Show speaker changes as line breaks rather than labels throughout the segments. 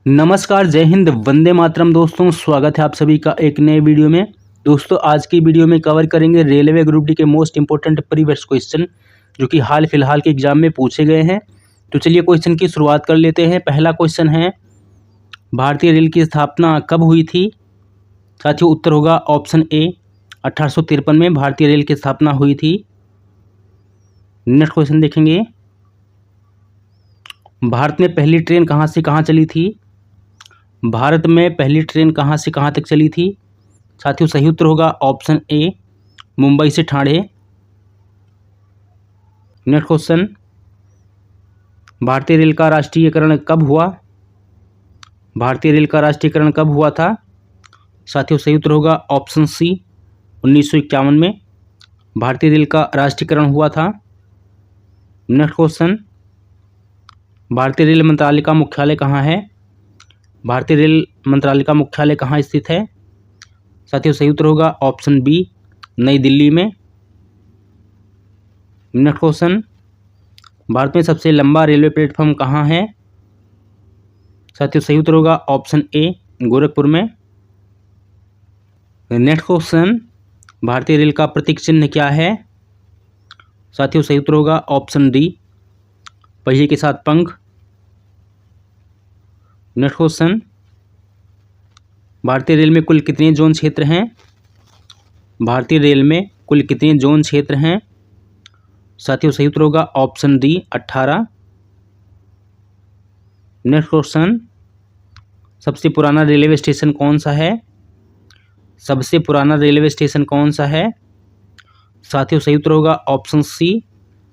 नमस्कार, जय हिंद, वंदे मातरम। दोस्तों, स्वागत है आप सभी का एक नए वीडियो में। दोस्तों, आज की वीडियो में कवर करेंगे रेलवे ग्रुप डी के मोस्ट इंपोर्टेंट प्रीवियस क्वेश्चन जो कि हाल फिलहाल के एग्जाम में पूछे गए हैं। तो चलिए क्वेश्चन की शुरुआत कर लेते हैं। पहला क्वेश्चन है, भारतीय रेल की स्थापना कब हुई थी? साथियों, उत्तर होगा ऑप्शन ए 1853 में भारतीय रेल की स्थापना हुई थी। नेक्स्ट क्वेश्चन देखेंगे, भारत में पहली ट्रेन कहाँ से कहाँ चली थी? भारत में पहली ट्रेन कहाँ से कहाँ तक चली थी? साथियों, सही उत्तर होगा ऑप्शन ए मुंबई से ठाणे। नेक्स्ट क्वेश्चन, भारतीय रेल का राष्ट्रीयकरण कब हुआ? भारतीय रेल का राष्ट्रीयकरण कब हुआ था? साथियों, सही उत्तर होगा ऑप्शन सी 1951 में भारतीय रेल का राष्ट्रीयकरण हुआ था। नेक्स्ट क्वेश्चन, भारतीय रेल मंत्रालय का मुख्यालय कहाँ है? भारतीय रेल मंत्रालय का मुख्यालय कहाँ स्थित है? साथियों, सही उत्तर होगा ऑप्शन बी नई दिल्ली में। नेक्स्ट क्वेश्चन, भारत में सबसे लंबा रेलवे प्लेटफॉर्म कहाँ है? साथियों, सही उत्तर होगा ऑप्शन ए गोरखपुर में। नेक्स्ट क्वेश्चन, भारतीय रेल का प्रतीक चिन्ह क्या है? साथियों, सही उत्तर होगा ऑप्शन डी पहिए के साथ पंख। नेक्स्ट क्वेश्चन, भारतीय रेल में कुल कितने जोन क्षेत्र हैं? भारतीय रेल में कुल कितने जोन क्षेत्र हैं? साथियों, सही उत्तर होगा ऑप्शन डी 18। नेक्स्ट क्वेश्चन, सबसे पुराना रेलवे स्टेशन कौन सा है? सबसे पुराना रेलवे स्टेशन कौन सा है? साथियों, सही उत्तर होगा ऑप्शन सी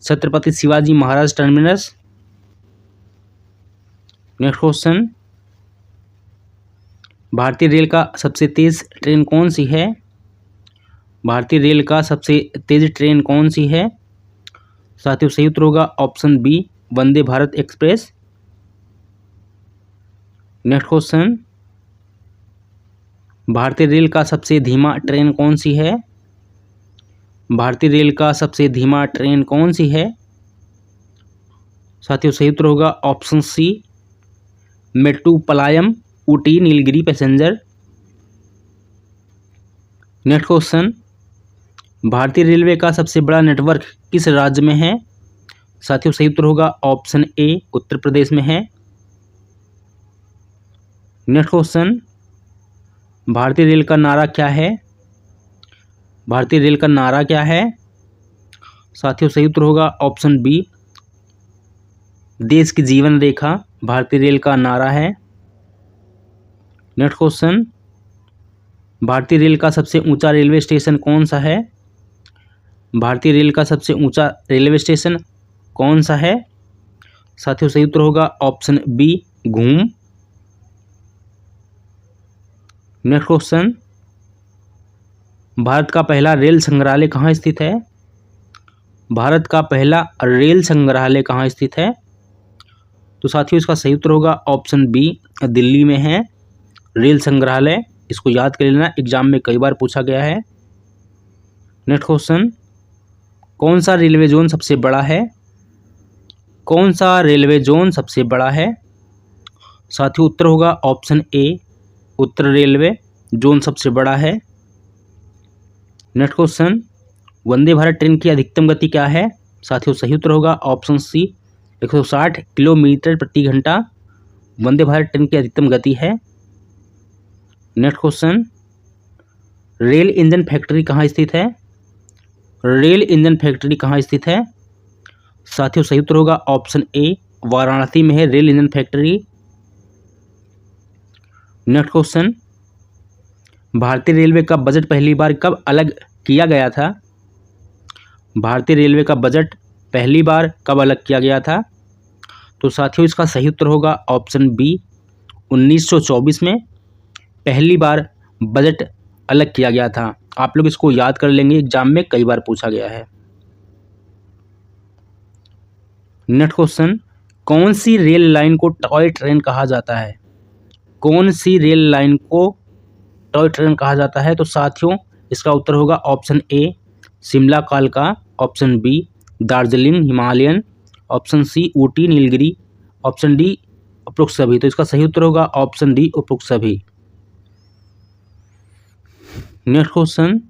Chhatrapati Shivaji Maharaj terminus. Next question, भारतीय रेल का सबसे तेज ट्रेन कौन सी है? भारतीय रेल का सबसे तेज ट्रेन कौन सी है? साथियों, सही उत्तर होगा option B Vande Bharat express. Next question, भारतीय रेल का सबसे धीमा ट्रेन कौन सी है? भारतीय रेल का सबसे धीमा ट्रेन कौन सी है? साथियों, सही उत्तर होगा option C Mettupalayam Ooty Nilgiri passenger. Next question, भारतीय रेलवे का सबसे बड़ा नेटवर्क किस राज्य में है? साथियों, सही उत्तर होगा ऑप्शन ए उत्तर प्रदेश में है। नेक्स्ट क्वेश्चन, भारतीय रेल का नारा क्या है? भारतीय रेल का नारा क्या है? साथियों, सही उत्तर होगा ऑप्शन बी देश की जीवन रेखा भारतीय रेल का नारा है। नेक्स्ट क्वेश्चन, भारतीय रेल का सबसे ऊंचा रेलवे स्टेशन कौन सा है? भारतीय रेल का सबसे ऊंचा रेलवे स्टेशन कौन सा है? साथियों, सही उत्तर होगा ऑप्शन बी घूम। नेक्स्ट क्वेश्चन, भारत का पहला रेल संग्रहालय कहाँ स्थित है? भारत का पहला रेल संग्रहालय कहाँ स्थित है? तो साथियों, इसका सही उत्तर होगा ऑप्शन बी दिल्ली में है रेल संग्रहालय। इसको याद कर लेना, एग्जाम में कई बार पूछा गया है। नेक्स्ट क्वेश्चन, कौन सा रेलवे जोन सबसे बड़ा है? कौन सा रेलवे जोन सबसे बड़ा है? साथियों, उत्तर होगा ऑप्शन ए उत्तर रेलवे जोन सबसे बड़ा है। Next question, Vande Bharat train की अधिकतम गति क्या है? साथियों, सही उत्तर होगा ऑप्शन सी 160 किलोमीटर प्रति घंटा वंदे भारत ट्रेन की अधिकतम गति है। Next question, rail engine factory कहाँ स्थित है? रेल इंजन फैक्ट्री कहाँ स्थित है? साथियों, सही उत्तर होगा ऑप्शन ए वाराणसी में है rail engine factory. Next question, भारतीय रेलवे का बजट पहली बार कब अलग किया गया था? भारतीय रेलवे का बजट पहली बार कब अलग किया गया था? तो साथियों, इसका सही उत्तर होगा ऑप्शन बी 1924 में पहली बार बजट अलग किया गया था। आप लोग इसको याद कर लेंगे, एग्जाम में कई बार पूछा गया है। नेक्स्ट क्वेश्चन, कौन सी रेल लाइन को टॉय ट्रेन कहा जाता है? कौन सी रेल लाइन को टॉय ट्रेन कहा जाता है? तो साथियों, इसका उत्तर होगा ऑप्शन ए शिमला कालका, option B Darjeeling Himalayan, option C Ooty Nilgiri, option D उपरोक्त सभी। तो इसका सही उत्तर होगा ऑप्शन डी, उपरोक्त सभी। नेक्स्ट क्वेश्चन,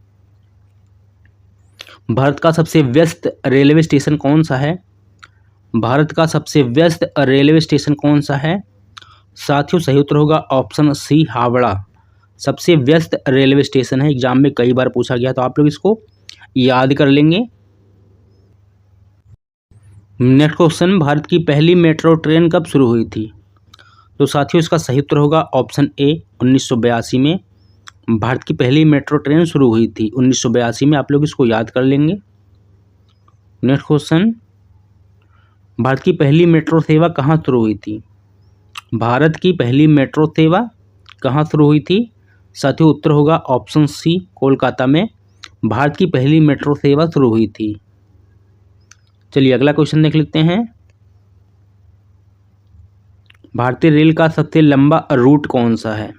भारत का सबसे व्यस्त रेलवे स्टेशन कौन सा है? भारत का सबसे व्यस्त रेलवे स्टेशन कौन सा है? साथियों सही उत्तर होगा ऑप्शन सी, हावड़ा। सबसे व्यस्त रेलवे स्टेशन है, एग्जाम में कई बार पूछा गया, तो आप लोग इसको याद कर लेंगे। नेक्स्ट क्वेश्चन, भारत की पहली मेट्रो ट्रेन कब शुरू हुई थी? तो साथियों इसका सही उत्तर होगा ऑप्शन ए, 1982 में। भारत की पहली मेट्रो ट्रेन शुरू हुई थी 1982 में, आप लोग इसको याद कर लेंगे। नेक्स्ट क्वेश्चन, भारत की पहली मेट्रो सेवा कहाँ शुरू हुई थी? भारत की पहली मेट्रो सेवा कहाँ शुरू हुई थी? साथियों उत्तर होगा ऑप्शन सी, कोलकाता में भारत की पहली मेट्रो सेवा शुरू हुई थी। चलिए अगला क्वेश्चन देख लेते हैं। भारतीय रेल का सबसे लंबा रूट कौन सा है?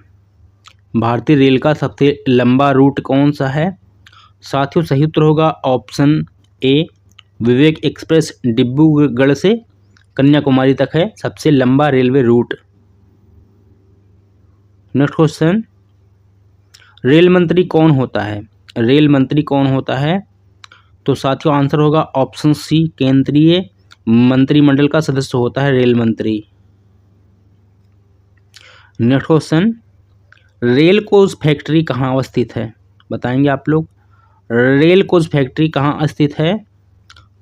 भारतीय रेल का सबसे लंबा रूट कौन सा है? साथियों सही उत्तर होगा ऑप्शन ए, विवेक एक्सप्रेस डिब्रूगढ़ से कन्याकुमारी तक है सबसे लंबा railway route. Next question, rail मंत्री कौन होता है? रेल मंत्री कौन होता है? तो साथियों आंसर होगा ऑप्शन सी, केंद्रीय मंत्रिमंडल का सदस्य होता है रेल मंत्री। Next question, rail coach factory कहाँ अवस्थित है? बताएंगे आप लोग, रेल कोच फैक्ट्री कहाँ स्थित है?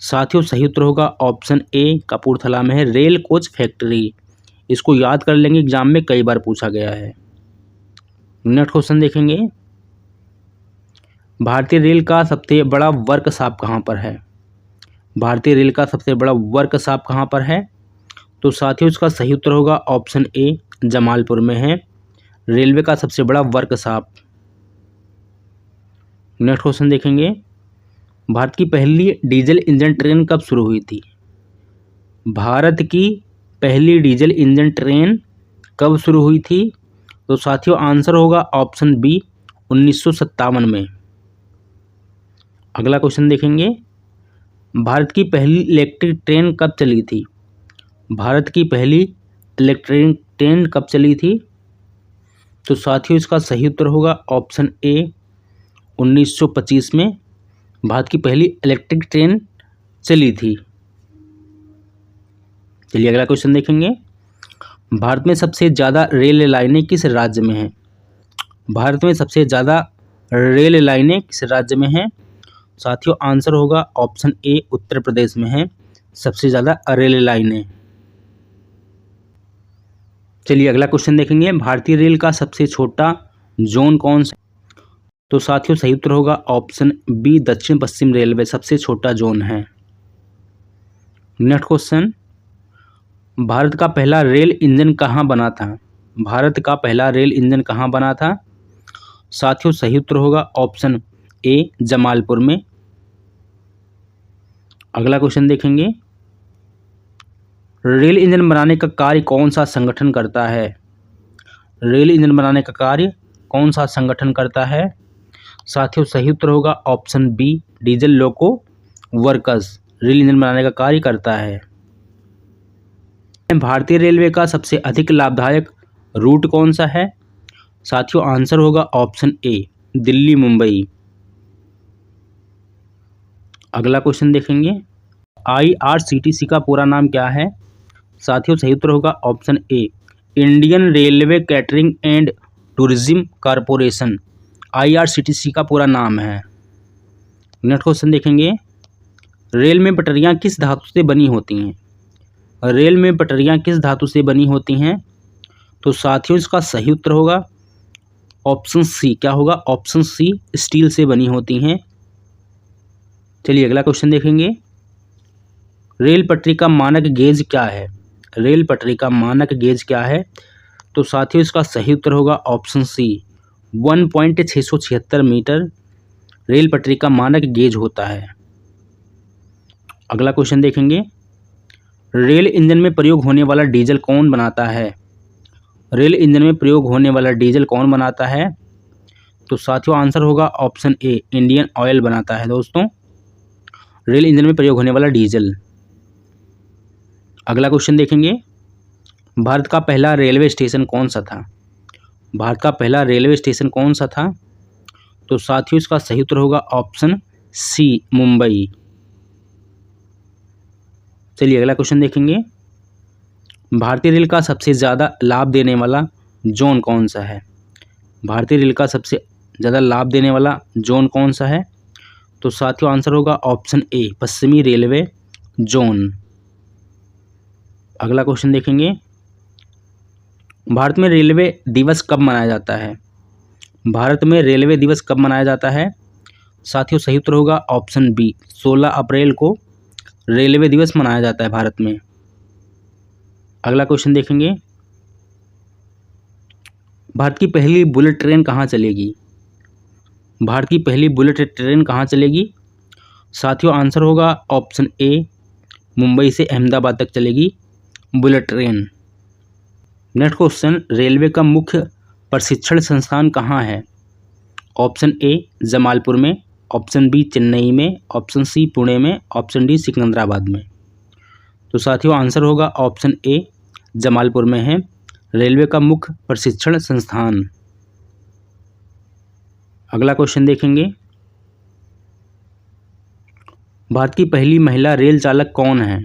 साथियों सही उत्तर होगा ऑप्शन ए, कपूरथला में है रेल कोच फैक्ट्री। इसको याद कर लेंगे, एग्जाम में कई बार पूछा गया है। नेक्स्ट क्वेश्चन देखेंगे, भारतीय रेल का सबसे बड़ा वर्कशॉप कहाँ पर है? भारतीय रेल का सबसे बड़ा वर्कशॉप कहाँ पर है? तो साथियों इसका सही उत्तर होगा ऑप्शन ए, जमालपुर में है रेलवे का सबसे बड़ा वर्कशॉप। नेक्स्ट क्वेश्चन देखेंगे, भारत की पहली डीजल इंजन ट्रेन कब शुरू हुई थी? भारत की पहली डीजल इंजन ट्रेन कब शुरू हुई थी? तो साथियों आंसर होगा ऑप्शन बी, 1957 में। अगला क्वेश्चन देखेंगे, भारत की पहली इलेक्ट्रिक ट्रेन कब चली थी? भारत की पहली इलेक्ट्रिक ट्रेन कब चली थी? तो साथियों इसका सही उत्तर होगा ऑप्शन ए, 1925 में भारत की पहली इलेक्ट्रिक ट्रेन चली थी। चलिए अगला क्वेश्चन देखेंगे, भारत में सबसे ज़्यादा रेल लाइनें किस राज्य में हैं? भारत में सबसे ज़्यादा रेल लाइनें किस राज्य में हैं? साथियों आंसर होगा ऑप्शन ए, उत्तर प्रदेश में है सबसे ज़्यादा रेल लाइनें। चलिए अगला क्वेश्चन देखेंगे, भारतीय रेल का सबसे छोटा जोन कौन सा? तो साथियों सही उत्तर होगा ऑप्शन बी, दक्षिण पश्चिम रेलवे सबसे छोटा जोन है। नेक्स्ट क्वेश्चन, भारत का पहला रेल इंजन कहाँ बना था? भारत का पहला रेल इंजन कहाँ बना था? साथियों सही उत्तर होगा ऑप्शन ए, जमालपुर में। अगला क्वेश्चन देखेंगे, रेल इंजन बनाने का कार्य कौन सा संगठन करता है? रेल इंजन बनाने का कार्य कौन सा संगठन करता है? साथियों सही उत्तर होगा option B, diesel loco workers rail engine बनाने का कार्य करता है। भारतीय रेलवे का सबसे अधिक लाभदायक रूट कौन सा है? साथियों आंसर होगा ऑप्शन ए, दिल्ली मुंबई। अगला क्वेश्चन देखेंगे, IRCTC का पूरा नाम क्या है? साथियों सही उत्तर होगा option A, Indian railway catering and tourism corporation IRCTC का पूरा नाम है। नेक्स्ट क्वेश्चन देखेंगे, रेल में पटरियां किस धातु से बनी होती हैं? रेल में पटरियां किस धातु से बनी होती हैं? तो साथियों इसका सही उत्तर होगा ऑप्शन सी, क्या होगा ऑप्शन सी, स्टील से बनी होती हैं। चलिए अगला क्वेश्चन देखेंगे, रेल पटरी का मानक गेज क्या है? रेल पटरी का मानक गेज क्या है? तो साथियों इसका सही उत्तर होगा ऑप्शन सी, 1.676 मीटर रेल पटरी का मानक गेज होता है। अगला क्वेश्चन देखेंगे, रेल इंजन में प्रयोग होने वाला डीजल कौन बनाता है? रेल इंजन में प्रयोग होने वाला डीजल कौन बनाता है? तो साथियों आंसर होगा ऑप्शन ए, इंडियन ऑयल बनाता है दोस्तों रेल इंजन में प्रयोग होने वाला डीजल। अगला क्वेश्चन देखेंगे, भारत का पहला रेलवे स्टेशन कौन सा था? भारत का पहला रेलवे स्टेशन कौन सा था? तो साथियों इसका सही उत्तर होगा ऑप्शन सी, मुंबई। चलिए अगला क्वेश्चन देखेंगे। भारतीय रेल का सबसे ज़्यादा लाभ देने वाला जोन कौन सा है? भारतीय रेल का सबसे ज़्यादा लाभ देने वाला जोन कौन सा है? तो साथियों आंसर होगा ऑप्शन ए, पश्चिमी रेलवे जोन। अगला क्वेश्चन देखेंगे। भारत में रेलवे दिवस कब मनाया जाता है? भारत में रेलवे दिवस कब मनाया जाता है? साथियों सही उत्तर होगा ऑप्शन बी, 16 अप्रैल को रेलवे दिवस मनाया जाता है भारत में। अगला क्वेश्चन देखेंगे। भारत की पहली बुलेट ट्रेन कहाँ चलेगी? भारत की पहली बुलेट ट्रेन कहाँ चलेगी? साथियों आंसर होगा ऑप्शन ए, मुंबई से अहमदाबाद तक चलेगी bullet train. Next question, railway का मुख्य प्रशिक्षण संस्थान कहाँ है? ऑप्शन ए जमालपुर में, ऑप्शन बी चेन्नई में, ऑप्शन सी पुणे में, ऑप्शन डी सिकंदराबाद में। तो साथियों आंसर होगा ऑप्शन ए, जमालपुर में है रेलवे का मुख्य प्रशिक्षण संस्थान। अगला क्वेश्चन देखेंगे। भारत की पहली महिला रेल चालक कौन है?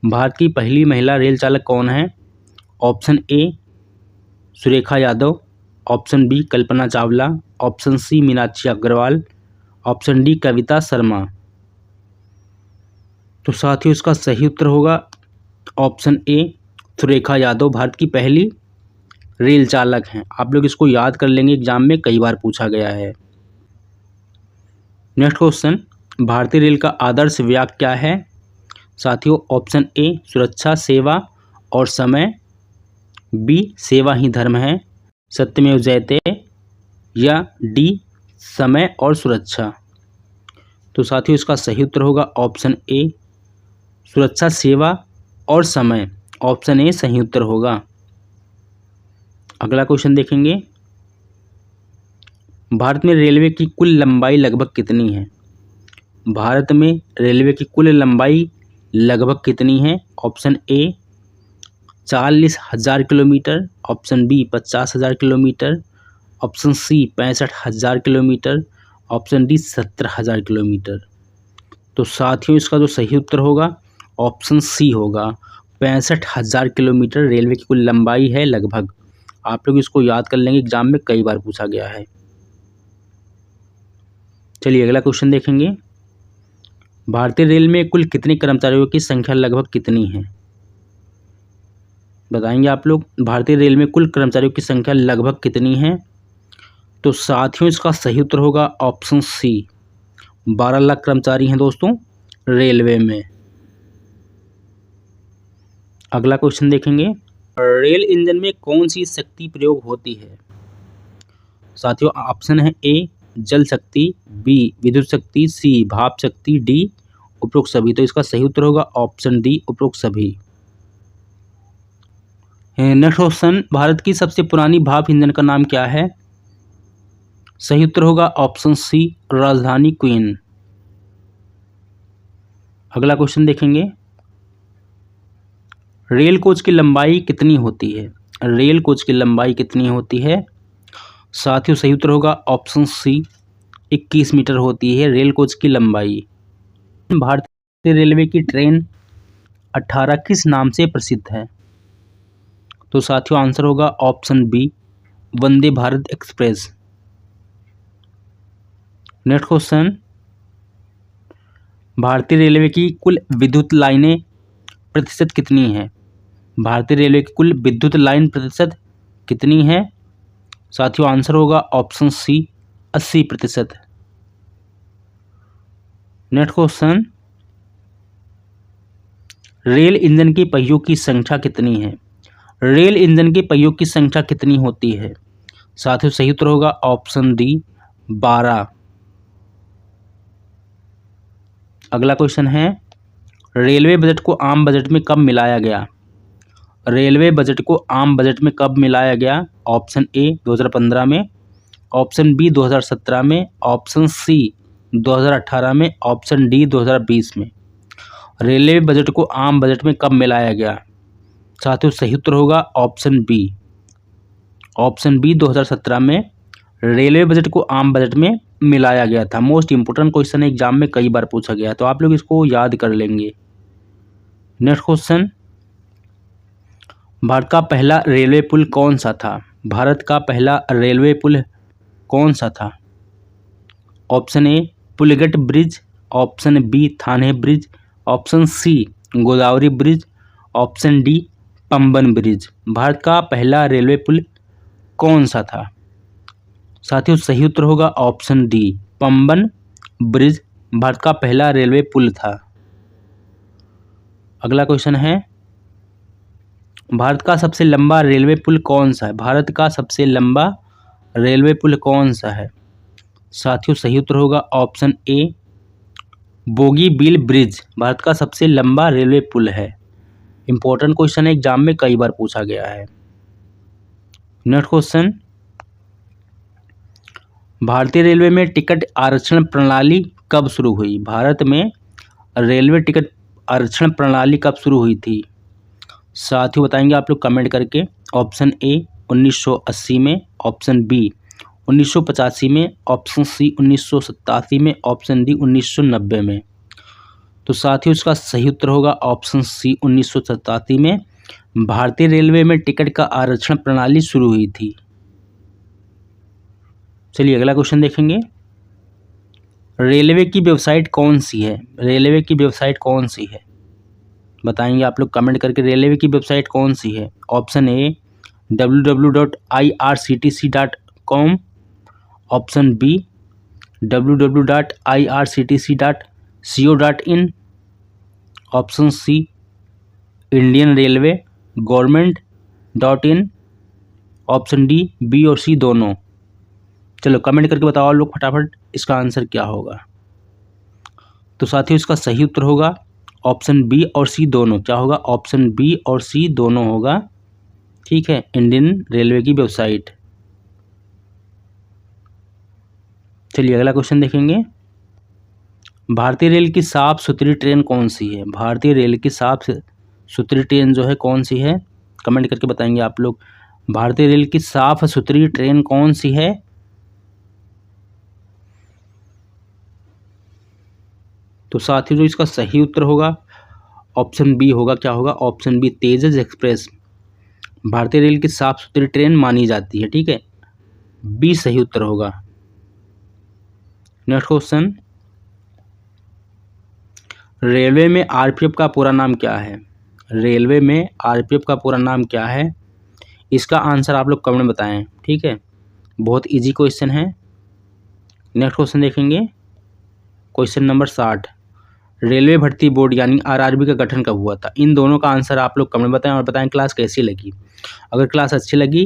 भारत की पहली महिला रेल चालक कौन है? Option A Surekha Yadav, option B Kalpana Chawla, option C Meenakshi Agarwal, option D Kavita Sharma. तो साथियों इसका सही उत्तर होगा ऑप्शन ए, सुरेखा यादव भारत की पहली रेल चालक हैं। आप लोग इसको याद कर लेंगे, एग्जाम में कई बार पूछा गया है। नेक्स्ट क्वेश्चन, भारतीय रेल का आदर्श वाक्य क्या है? साथियों ऑप्शन ए सुरक्षा, सेवा और समय, बी सेवा ही धर्म है, सत्यमेव जयते, या डी समय और सुरक्षा। तो साथियों इसका सही उत्तर होगा ऑप्शन ए, सुरक्षा, सेवा और समय। ऑप्शन ए सही उत्तर होगा। अगला क्वेश्चन देखेंगे। भारत में रेलवे की कुल लंबाई लगभग कितनी है? भारत में रेलवे की कुल लंबाई लगभग कितनी है? Option A 40,000 kilometre, option B 50,000 kilometre, option C 65,000 kilometre, option D 70,000 kilometre. तो साथियों इसका जो सही उत्तर होगा ऑप्शन सी होगा, 65,000 किलोमीटर रेलवे की कुल लंबाई है लगभग। आप लोग इसको याद कर लेंगे, एग्जाम में कई बार पूछा गया है। चलिए अगला क्वेश्चन देखेंगे। भारतीय रेल में कुल कितने कर्मचारियों की संख्या लगभग कितनी है? बताएंगे आप लोग, भारतीय रेल में कुल कर्मचारियों की संख्या लगभग कितनी है? तो साथियों इसका सही उत्तर होगा ऑप्शन सी, 12 लाख कर्मचारी हैं दोस्तों रेलवे में। अगला क्वेश्चन देखेंगे। रेल इंजन में कौन सी शक्ति प्रयोग होती है? साथियों ऑप्शन है ए जल शक्ति, बी विद्युत शक्ति, सी भाप शक्ति, डी उपरोक्त सभी। तो इसका सही उत्तर होगा ऑप्शन डी, उपरोक्त सभी। नेक्स्ट क्वेश्चन, भारत की सबसे पुरानी भाप इंजन का नाम क्या है? सही उत्तर होगा ऑप्शन सी, राजधानी क्वीन। अगला क्वेश्चन देखेंगे। रेल कोच की लंबाई कितनी होती है? रेल कोच की लंबाई कितनी होती है? साथियों सही उत्तर होगा ऑप्शन सी, 21 मीटर होती है रेल कोच की लंबाई। भारतीय रेलवे की ट्रेन 18 किस नाम से प्रसिद्ध है? तो साथियों आंसर होगा option B, Vande Bharat express. Next question, भारतीय रेलवे की कुल विद्युत लाइनें प्रतिशत कितनी है? भारतीय रेलवे की कुल विद्युत लाइन प्रतिशत कितनी है? साथियों आंसर होगा option C, 80%। Next question, rail engine के पहियों की संख्या कितनी है? रेल इंजन के पहियों की संख्या कितनी होती है? साथियों सही उत्तर होगा ऑप्शन डी, 12। अगला क्वेश्चन है, रेलवे बजट को आम बजट में कब मिलाया गया? रेलवे बजट को आम बजट में कब मिलाया गया? ऑप्शन ए 2015 में, ऑप्शन बी 2017 में, ऑप्शन सी 2018 में, ऑप्शन डी 2020 में। रेलवे बजट को आम बजट में कब मिलाया गया? साथियों सही उत्तर होगा ऑप्शन बी। ऑप्शन बी 2017 में रेलवे बजट को आम बजट में मिलाया गया था। मोस्ट इंपोर्टेंट क्वेश्चन एग्जाम में कई बार पूछा गया, तो आप लोग इसको याद कर लेंगे। नेक्स्ट क्वेश्चन, भारत का पहला रेलवे पुल कौन सा था? भारत का पहला रेलवे पुल कौन सा था? Option A Pulgat bridge, option B Thane bridge, option C Godavari bridge, option D Pamban bridge. Bharat का पहला रेलवे पुल कौन सा था? साथियों सही उत्तर होगा option D, Pamban bridge Bharat का पहला रेलवे पुल था। अगला क्वेश्चन है, भारत का सबसे लंबा रेलवे पुल कौन सा है? भारत का सबसे लंबा रेलवे पुल कौन सा है? साथियों सही उत्तर होगा ऑप्शन ए, बोगीबील ब्रिज भारत का सबसे लंबा रेलवे पुल है। इंपॉर्टेंट क्वेश्चन है, एग्जाम में कई बार पूछा गया है। नेक्स्ट क्वेश्चन, भारतीय रेलवे में टिकट आरक्षण प्रणाली कब शुरू हुई? भारत में रेलवे टिकट आरक्षण प्रणाली कब शुरू हुई थी? साथियों बताएंगे आप लोग कमेंट करके। ऑप्शन ए 1980 में, ऑप्शन बी 1985 में, ऑप्शन सी 1987 में, ऑप्शन डी 1990 में। तो साथियों इसका सही उत्तर होगा ऑप्शन सी 1987 में भारतीय रेलवे में टिकट का आरक्षण प्रणाली शुरू हुई थी। चलिए अगला क्वेश्चन देखेंगे, रेलवे की वेबसाइट कौन सी है? रेलवे की वेबसाइट कौन सी है? बताएंगे आप लोग कमेंट करके, रेलवे की वेबसाइट कौन सी है? Option A www.irctc.com, option B www.irctc.co.in, option C Indian railway government, option D B और सी दोनों। चलो कमेंट करके बताओ आप लोग फटाफट इसका आंसर क्या होगा। तो साथियों इसका सही उत्तर होगा ऑप्शन बी और सी दोनों। क्या होगा? ऑप्शन बी और सी दोनों होगा। ठीक है, इंडियन रेलवे की वेबसाइट। चलिए अगला क्वेश्चन देखेंगे, भारतीय रेल की साफ सुथरी ट्रेन कौन सी है? भारतीय रेल की साफ सुथरी ट्रेन जो है कौन सी है? कमेंट करके बताएंगे आप लोग। भारतीय रेल की साफ सुथरी ट्रेन कौन सी है? तो साथियों जो इसका सही उत्तर होगा ऑप्शन बी होगा। क्या होगा? ऑप्शन बी तेजस एक्सप्रेस भारतीय रेल की साफ सुथरी ट्रेन मानी जाती है। ठीक है, बी सही उत्तर होगा। नेक्स्ट क्वेश्चन, रेलवे में आरपीएफ का पूरा नाम क्या है? रेलवे में आरपीएफ का पूरा नाम क्या है? इसका आंसर आप लोग कमेंट में बताएं। ठीक है, बहुत इजी क्वेश्चन है। नेक्स्ट क्वेश्चन देखेंगे, क्वेश्चन नंबर 60, रेलवे भर्ती बोर्ड यानी आरआरबी का गठन कब हुआ था? इन दोनों का आंसर आप लोग कमेंट में बताएं और बताएं क्लास कैसी लगी। अगर क्लास अच्छी लगी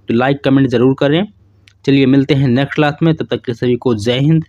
तो लाइक कमेंट ज़रूर करें। चलिए मिलते हैं नेक्स्ट क्लास में, तब तक के सभी को जय हिंद।